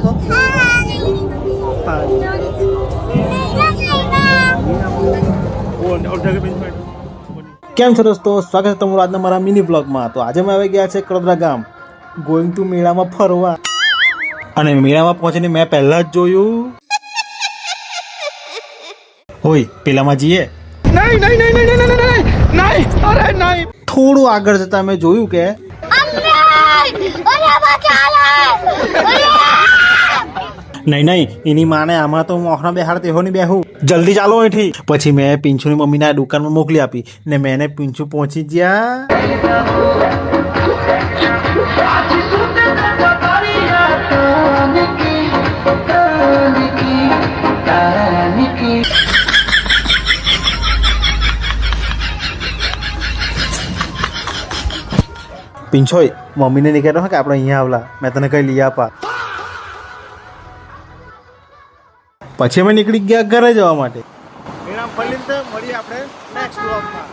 તો કેમ છો દોસ્તો, સ્વાગત છે તમારું આજના મારા મિની બ્લોગમાં. તો આજે અમે આવી ગયા છે કડોદરા ગામ, ગોઈંગ ટુ મેળામાં ફરવા. અને મેળામાં પહોંચીને મેં પહેલા જ જોયું હોય પેલામાં જઈએ. થોડું આગળ જતા મેં જોયું કે નહીં એની માને આમાં તો મોહના બેહાડ તેહો ની બેહું, જલ્દી ચાલો અહીંથી. પછી મેં પિંછુની મમ્મીના દુકાનમાં મોકલી આપી ને મેં પિંછુ પહોંચી ગયા. પિંછોય મમ્મીને નહીં કહેતો કે આપણે અહીંયા આવલા, મેં તને કઈ લઈ આપા. પછી અમે નીકળી ગયા ઘરે જવા માટે. મળીએ આપણે નેક્સ્ટ બ્લોગમાં.